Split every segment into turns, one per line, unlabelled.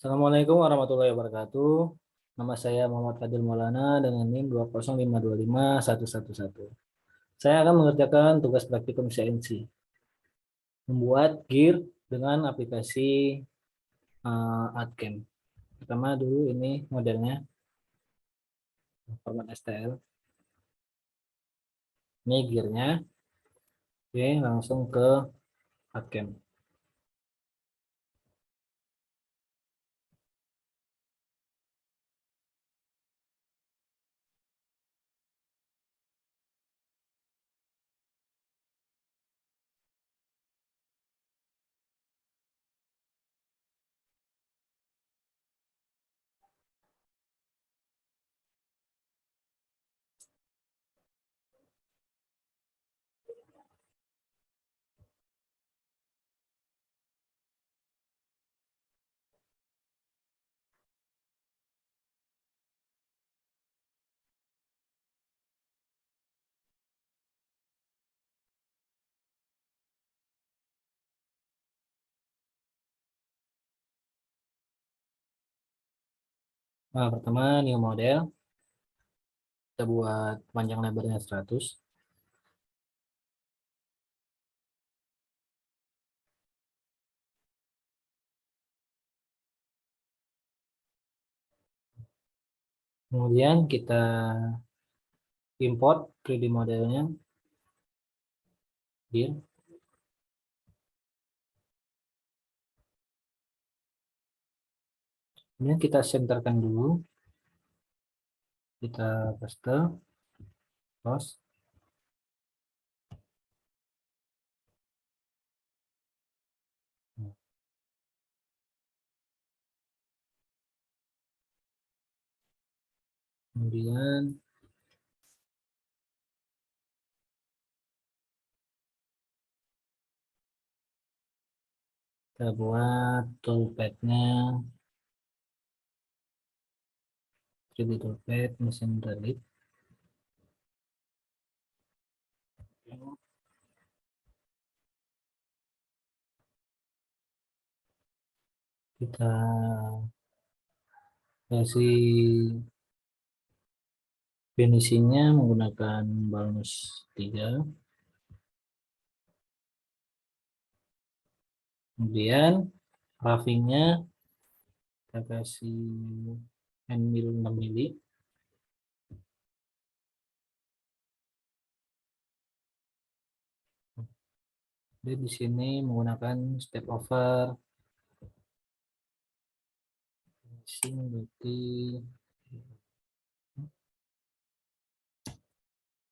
Assalamualaikum warahmatullahi wabarakatuh. Nama saya Muhammad Fadil Maulana dengan NIM 205251111. Saya akan mengerjakan tugas praktikum CNC, membuat gear dengan aplikasi ArtCam. Pertama dulu ini modelnya, format STL. Ini gearnya. Oke, langsung ke ArtCam. Nah, pertama new model. Kita buat panjang lebarnya 100. Kemudian kita import 3D modelnya. Gear. Ini kita senterkan dulu. Kita paste, close. Kemudian kita buat toolpad-nya, 3D toolpad, mesin delete. Kita kasih finishingnya menggunakan balance 3. Kemudian roughingnya kita kasih end mill 6 mili. Jadi di sini menggunakan step over finishing berarti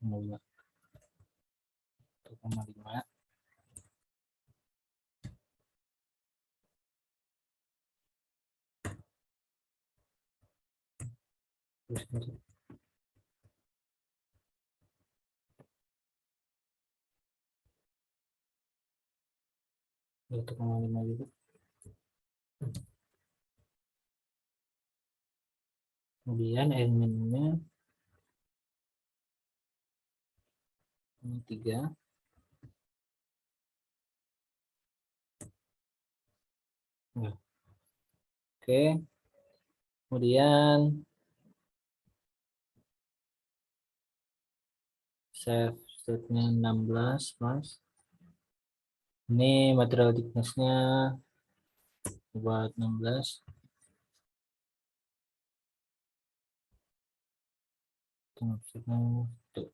1,5. Terus 1,5 juga. Kemudian end mill-nya ini 3. Nah, oke. Kemudian save state-nya 16 mas. Ini material thickness-nya buat 16. Tuh.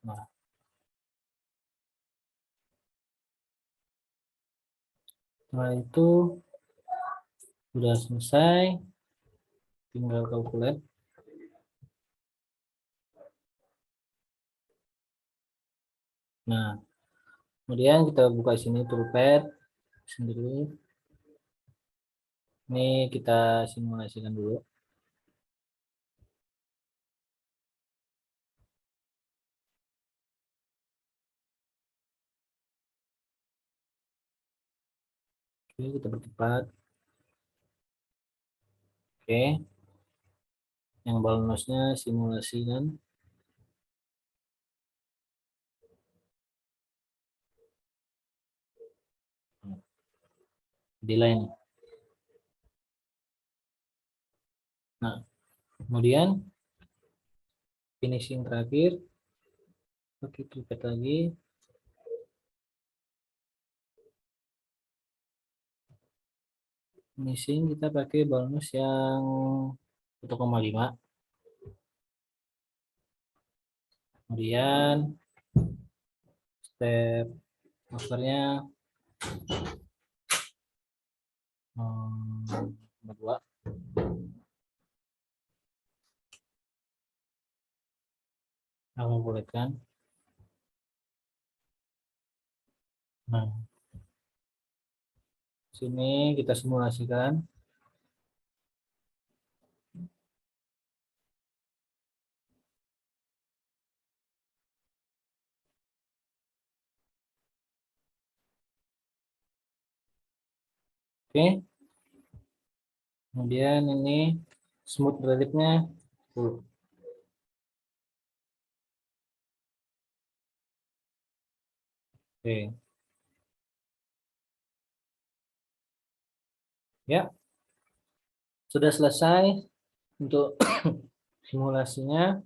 Nah, setelah itu sudah selesai, tinggal calculate. Nah, kemudian kita buka sini toolpad sendiri. Ini kita simulasikan dulu. Oke, kita percepat. Oke, yang balance-nya simulasikan. delay. Nah, kemudian finishing terakhir, oke, private lagi. Finishing kita pakai bonus yang 1,5. Kemudian step overnya nomor 2. Aku bolehkan. Nah, sini kita simulasikan. Oke. Kemudian ini smooth reliefnya 10. Oke. Ya, sudah selesai untuk simulasinya.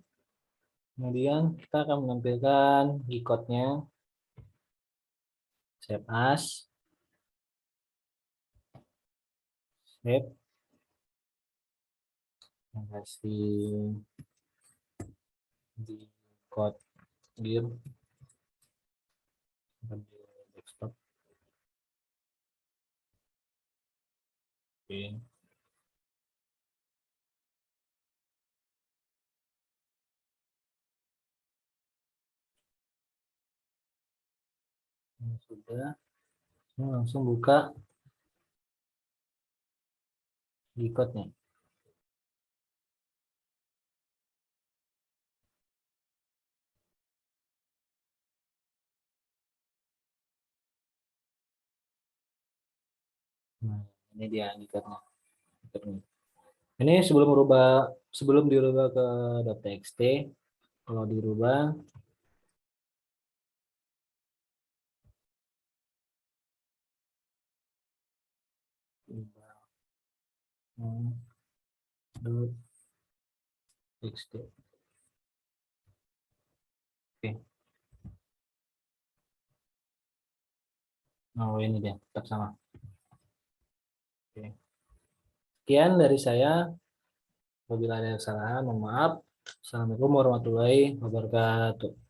Kemudian kita akan menampilkan G-code-nya. Save as. Save. Kasih G-code gear. Desktop. Oke. Ini sudah. Ini langsung buka G-code-nya. Nah, ini dia G-code-nya. Ini sebelum dirubah ke .txt, kalau dirubah .txt. Oke. Oh, ini dia, tetap sama. Oke. Sekian dari saya. Apabila ada kesalahan, mohon maaf. Assalamualaikum warahmatullahi wabarakatuh.